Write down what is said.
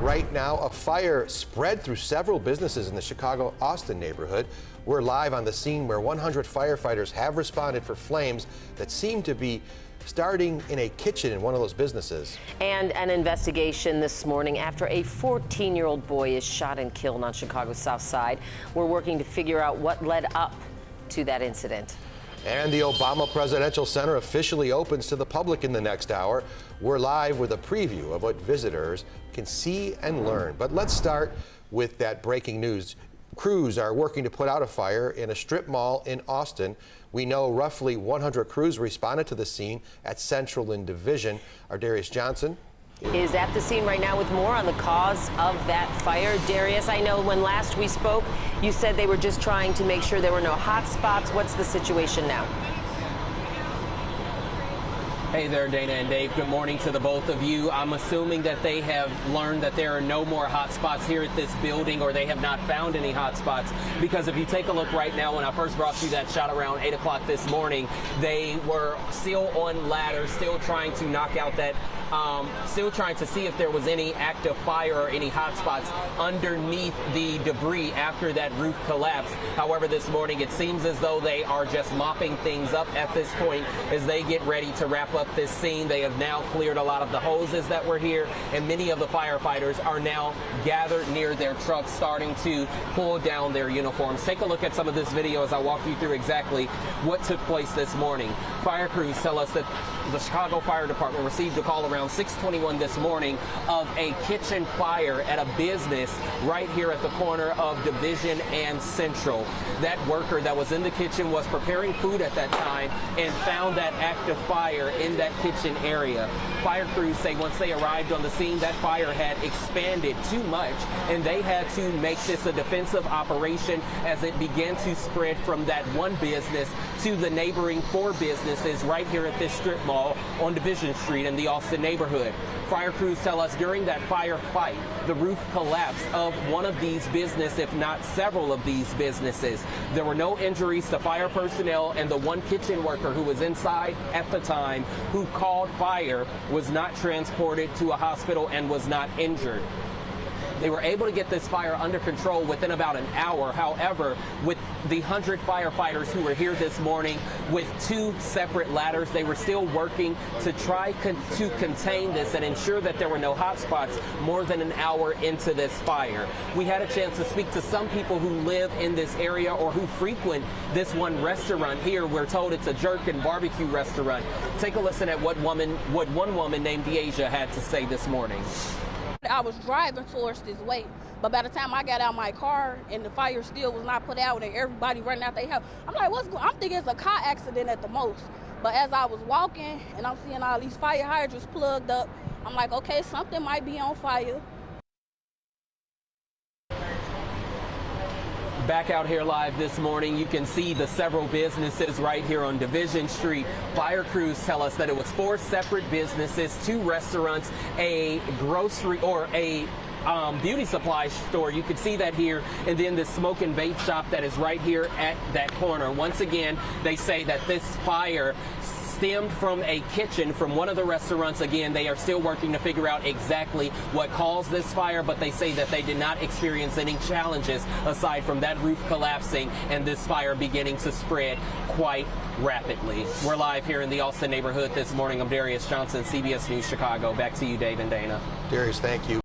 Right now, a fire spread through several businesses in the Chicago-Austin neighborhood. We're live on the scene where 100 firefighters have responded for flames that seem to be starting in a kitchen in one of those businesses. And an investigation this morning after a 14-year-old boy is shot and killed on Chicago's South Side. We're working to figure out what led up to that incident. And the Obama Presidential Center officially opens to the public in the next hour. We're live with a preview of what visitors can see and learn. But let's start with that breaking news. Crews are working to put out a fire in a strip mall in Austin. We know roughly 100 crews responded to the scene at Central and Division. Our Darius Johnson is at the scene right now with more on the cause of that fire. Darius, I know when last we spoke, you said they were just trying to make sure there were no hot spots. What's the situation now? Hey there, Dana and Dave. Good morning to the both of you. I'm assuming that they have learned that there are no more hot spots here at this building, or they have not found any hot spots, because if you take a look right now, when I first brought you that shot around 8 o'clock this morning, they were still on ladders, still trying to knock out that, still trying to see if there was any active fire or any hot spots underneath the debris after that roof collapsed. However, this morning it seems as though they are just mopping things up at this point as they get ready to wrap up this scene. They have now cleared a lot of the hoses that were here, and many of the firefighters are now gathered near their trucks, starting to pull down their uniforms. Take a look at some of this video as I walk you through exactly what took place this morning. Fire crews tell us that the Chicago Fire Department received a call around 6:21 this morning of a kitchen fire at a business right here at the corner of Division and Central. That worker that was in the kitchen was preparing food at that time and found that active fire in that kitchen area. Fire crews say once they arrived on the scene, that fire had expanded too much, and they had to make this a defensive operation as it began to spread from that one business to the neighboring 4 businesses right here at this strip mall on Division Street in the Austin neighborhood. Fire crews tell us during that firefight, the roof collapsed of one of these businesses, if not several of these businesses. There were no injuries to fire personnel, and the one kitchen worker who was inside at the time who called fire was not transported to a hospital and was not injured. They were able to get this fire under control within about an hour. However, with the 100 firefighters who were here this morning with 2 separate ladders, they were still working to try to contain this and ensure that there were no hot spots more than an hour into this fire. We had a chance to speak to some people who live in this area or who frequent this one restaurant here. We're told it's a jerk and barbecue restaurant. Take a listen at what one woman named Deasia had to say this morning. I was driving towards this way, but by the time I got out my car and the fire still was not put out and everybody running out their house, I'm like, what's going on? I'm thinking it's a car accident at the most. But as I was walking and I'm seeing all these fire hydrants plugged up, I'm like, okay, something might be on fire. Back out here live this morning, you can see the several businesses right here on Division Street. Fire crews tell us that it was 4 separate businesses, 2 restaurants, a grocery or a beauty supply store. You can see that here, and then the smoke and vape shop that is right here at that corner. Once again, they say that this fire stemmed from a kitchen from one of the restaurants. Again, they are still working to figure out exactly what caused this fire, but they say that they did not experience any challenges aside from that roof collapsing and this fire beginning to spread quite rapidly. We're live here in the Austin neighborhood this morning. I'm Darius Johnson, CBS News Chicago. Back to you, Dave and Dana. Darius, thank you.